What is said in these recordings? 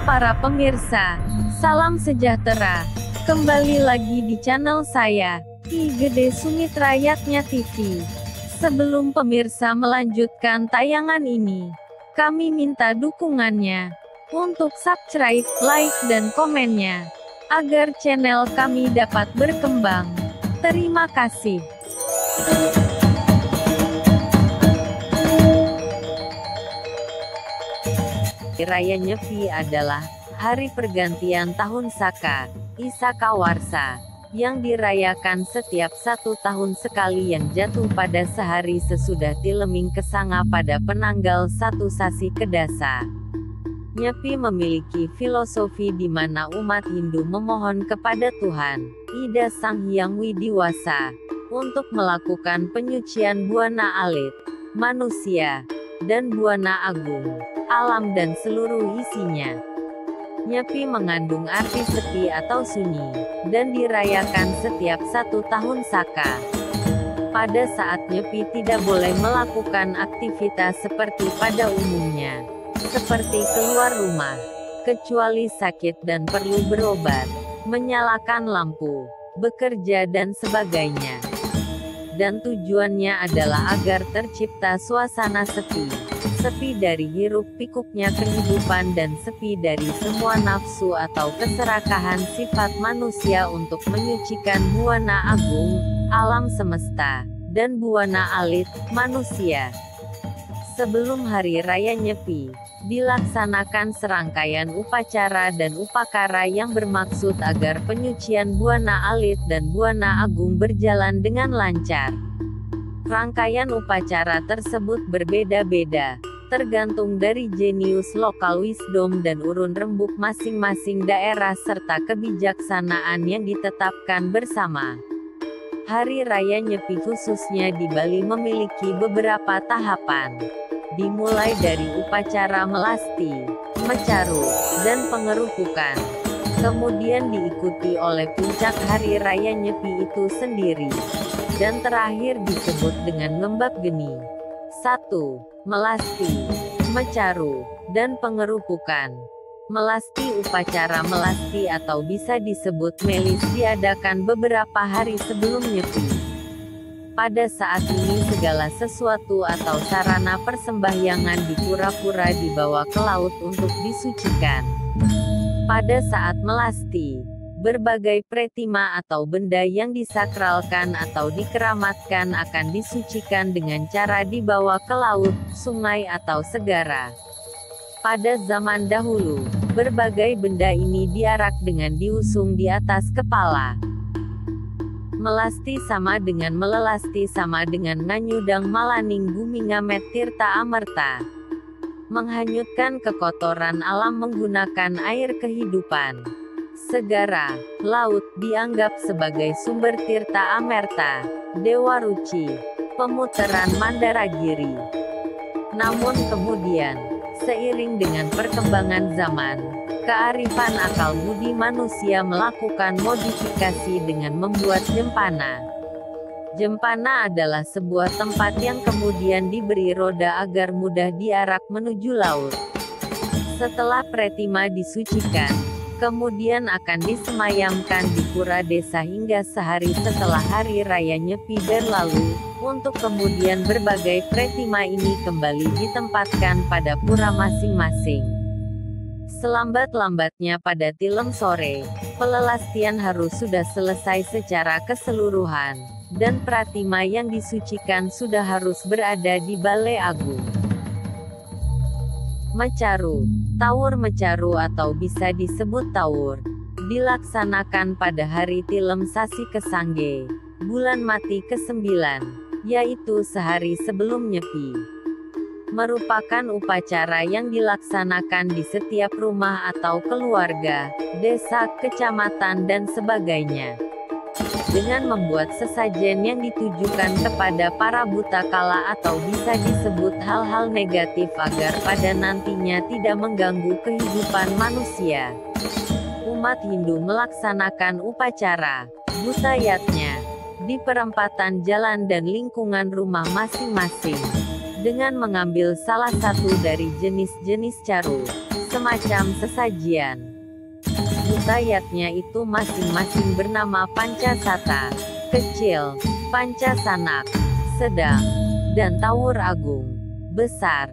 para pemirsa, salam sejahtera. Kembali lagi di channel saya, I Gede Sumitra Yatnya TV. Sebelum pemirsa melanjutkan tayangan ini, kami minta dukungannya untuk subscribe, like, dan komennya, agar channel kami dapat berkembang. Terima kasih. Raya Nyepi adalah hari pergantian tahun Saka, Isaka Warsa, yang dirayakan setiap 1 tahun sekali yang jatuh pada sehari sesudah Tileming Kesanga pada penanggal 1 Sasi Kedasa. Nyepi memiliki filosofi di mana umat Hindu memohon kepada Tuhan, Ida Sang Hyang Widiwasa, untuk melakukan penyucian buana alit, manusia, dan buana agung, alam dan seluruh isinya. Nyepi mengandung arti sepi atau sunyi, dan dirayakan setiap 1 tahun Saka. Pada saat Nyepi tidak boleh melakukan aktivitas seperti pada umumnya, seperti keluar rumah, kecuali sakit dan perlu berobat, menyalakan lampu, bekerja dan sebagainya. Dan tujuannya adalah agar tercipta suasana sepi dari hiruk pikuknya kehidupan dan sepi dari semua nafsu atau keserakahan sifat manusia untuk menyucikan buana agung, alam semesta, dan buana alit, manusia. Sebelum Hari Raya Nyepi, dilaksanakan serangkaian upacara dan upakara yang bermaksud agar penyucian buana alit dan buana agung berjalan dengan lancar. Rangkaian upacara tersebut berbeda-beda, tergantung dari jenius lokal wisdom dan urun rembuk masing-masing daerah serta kebijaksanaan yang ditetapkan bersama. Hari Raya Nyepi khususnya di Bali memiliki beberapa tahapan. Dimulai dari upacara melasti, mecaru, dan pengerupukan. Kemudian diikuti oleh puncak Hari Raya Nyepi itu sendiri. Dan terakhir disebut dengan ngembak geni. 1. Melasti, mecaru, dan pengerupukan. Melasti upacara melasti atau bisa disebut melis diadakan beberapa hari sebelum Nyepi. Pada saat ini segala sesuatu atau sarana persembahyangan di pura-pura dibawa ke laut untuk disucikan. Pada saat melasti, berbagai pretima atau benda yang disakralkan atau dikeramatkan akan disucikan dengan cara dibawa ke laut, sungai atau segara. Pada zaman dahulu, berbagai benda ini diarak dengan diusung di atas kepala. Melasti sama dengan melelasti sama dengan nganyudang malaning gumingamet tirta amerta. Menghanyutkan kekotoran alam menggunakan air kehidupan. Segara, laut dianggap sebagai sumber tirta amerta, dewa ruci, pemutaran Mandaragiri. Namun kemudian, seiring dengan perkembangan zaman, kearifan akal budi manusia melakukan modifikasi dengan membuat jempana. Jempana adalah sebuah tempat yang kemudian diberi roda agar mudah diarak menuju laut. Setelah pretima disucikan, kemudian akan disemayamkan di pura desa hingga sehari setelah Hari Raya Nyepi berlalu, untuk kemudian berbagai pretima ini kembali ditempatkan pada pura masing-masing. Selambat-lambatnya pada Tilem sore, pelelastian harus sudah selesai secara keseluruhan, dan pratima yang disucikan sudah harus berada di Balai Agung. Mecaru, tawur mecaru atau bisa disebut tawur, dilaksanakan pada hari Tilem Sasi Kesangge, bulan mati ke-9, yaitu sehari sebelum Nyepi. Merupakan upacara yang dilaksanakan di setiap rumah atau keluarga, desa, kecamatan dan sebagainya. Dengan membuat sesajen yang ditujukan kepada para butakala atau bisa disebut hal-hal negatif agar pada nantinya tidak mengganggu kehidupan manusia. Umat Hindu melaksanakan upacara butayatnya di perempatan jalan dan lingkungan rumah masing-masing, dengan mengambil salah satu dari jenis-jenis caru, semacam sesajian. Butayatnya itu masing-masing bernama Pancasata, kecil, Pancasanak, sedang, dan Tawur Agung, besar.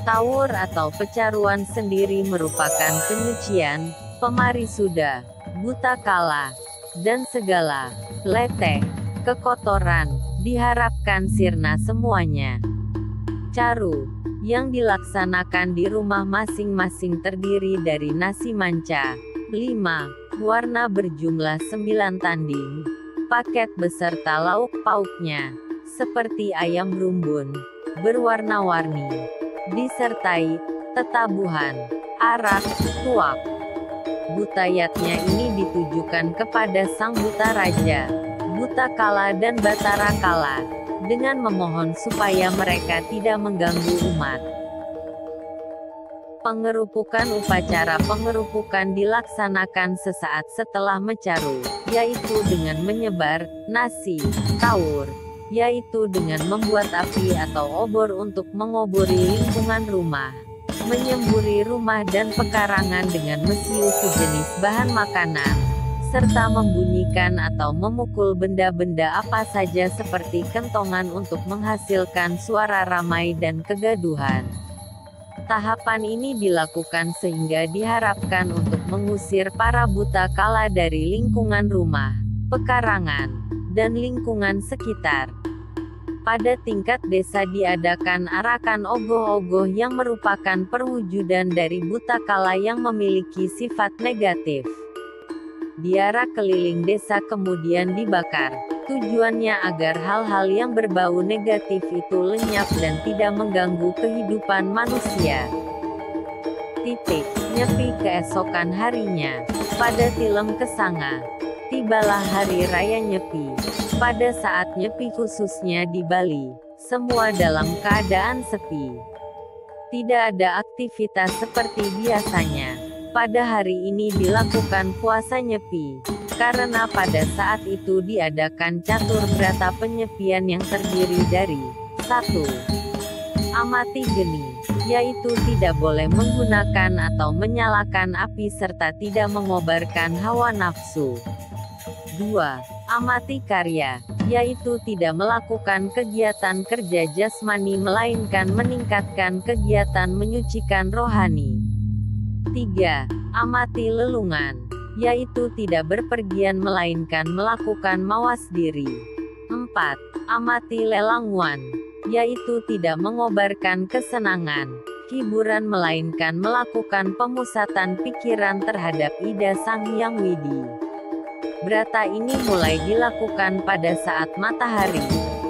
Tawur atau pecaruan sendiri merupakan penyucian, pemarisuda, buta kala, dan segala leteh, kekotoran, diharapkan sirna semuanya. Caru, yang dilaksanakan di rumah masing-masing terdiri dari nasi manca, 5 warna berjumlah 9 tanding, paket beserta lauk pauknya, seperti ayam rumbun, berwarna-warni, disertai tetabuhan, arak, tuak. Butayatnya ini ditujukan kepada sang buta raja, buta kala dan batara kala, dengan memohon supaya mereka tidak mengganggu umat. Pengerupukan. Upacara pengerupukan dilaksanakan sesaat setelah mecaru, yaitu dengan menyebar nasi tawur, yaitu dengan membuat api atau obor untuk mengobori lingkungan rumah, menyemburi rumah dan pekarangan dengan mesiu sejenis bahan makanan, serta membunyikan atau memukul benda-benda apa saja seperti kentongan untuk menghasilkan suara ramai dan kegaduhan. Tahapan ini dilakukan sehingga diharapkan untuk mengusir para buta kala dari lingkungan rumah, pekarangan, dan lingkungan sekitar. Pada tingkat desa diadakan arakan ogoh-ogoh yang merupakan perwujudan dari buta kala yang memiliki sifat negatif. Diarak keliling desa kemudian dibakar, tujuannya agar hal-hal yang berbau negatif itu lenyap dan tidak mengganggu kehidupan manusia. Nyepi keesokan harinya. Pada Tilem Kesanga, tibalah hari raya Nyepi. Pada saat Nyepi khususnya di Bali, semua dalam keadaan sepi. Tidak ada aktivitas seperti biasanya. Pada hari ini dilakukan puasa Nyepi, karena pada saat itu diadakan catur berata penyepian yang terdiri dari 1. Amati geni, yaitu tidak boleh menggunakan atau menyalakan api serta tidak mengobarkan hawa nafsu. 2. Amati karya, yaitu tidak melakukan kegiatan kerja jasmani melainkan meningkatkan kegiatan menyucikan rohani. 3. Amati lelungan, yaitu tidak berpergian melainkan melakukan mawas diri. 4. Amati lelangwan, yaitu tidak mengobarkan kesenangan, hiburan melainkan melakukan pemusatan pikiran terhadap Ida Sang Hyang Widi. Brata ini mulai dilakukan pada saat matahari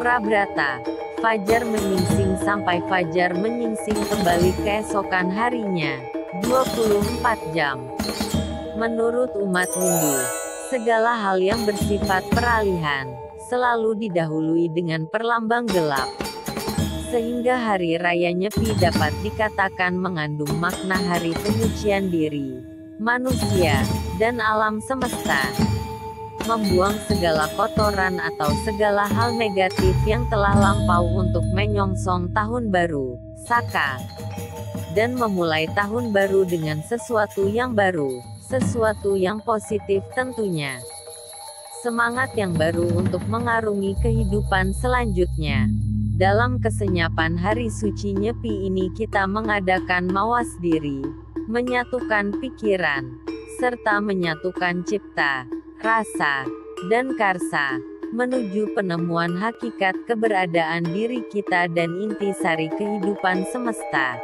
prabrata, fajar menyingsing sampai fajar menyingsing kembali keesokan harinya, 24 jam. Menurut umat Hindu, segala hal yang bersifat peralihan, selalu didahului dengan perlambang gelap. Sehingga hari raya Nyepi dapat dikatakan mengandung makna hari penyucian diri, manusia, dan alam semesta. Membuang segala kotoran atau segala hal negatif yang telah lampau untuk menyongsong tahun baru, Saka. Dan memulai tahun baru dengan sesuatu yang baru, sesuatu yang positif tentunya. Semangat yang baru untuk mengarungi kehidupan selanjutnya. Dalam kesenyapan hari suci Nyepi ini kita mengadakan mawas diri, menyatukan pikiran, serta menyatukan cipta, rasa, dan karsa, menuju penemuan hakikat keberadaan diri kita dan intisari kehidupan semesta.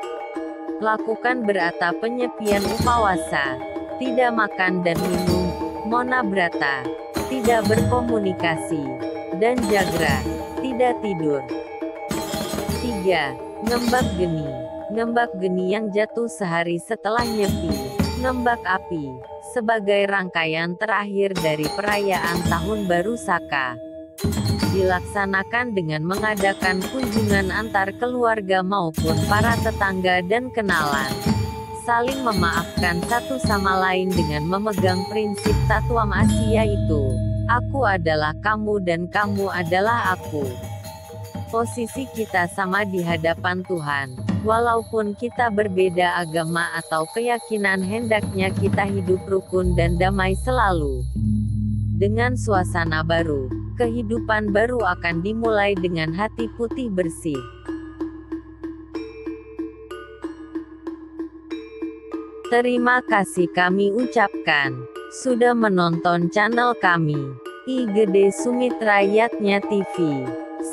Lakukan berata penyepian upawasa, tidak makan dan minum, mona brata, tidak berkomunikasi, dan jagra, tidak tidur. 3. Ngembak geni. Ngembak geni yang jatuh sehari setelah Nyepi, ngembak api, sebagai rangkaian terakhir dari perayaan Tahun Baru Saka. Dilaksanakan dengan mengadakan kunjungan antar keluarga maupun para tetangga dan kenalan. Saling memaafkan satu sama lain dengan memegang prinsip Tatuam Asia itu, aku adalah kamu dan kamu adalah aku. Posisi kita sama di hadapan Tuhan, Walaupun kita berbeda agama atau keyakinan, hendaknya kita hidup rukun dan damai selalu. Dengan suasana baru, kehidupan baru akan dimulai dengan hati putih bersih. Terima kasih kami ucapkan sudah menonton channel kami, IGD Sumitra Yatnya TV.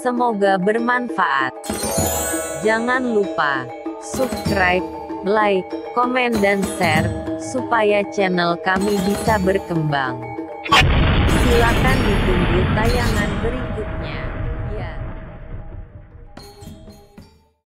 Semoga bermanfaat. Jangan lupa subscribe, like, komen dan share, supaya channel kami bisa berkembang. Silakan ditunggu tayangan berikutnya.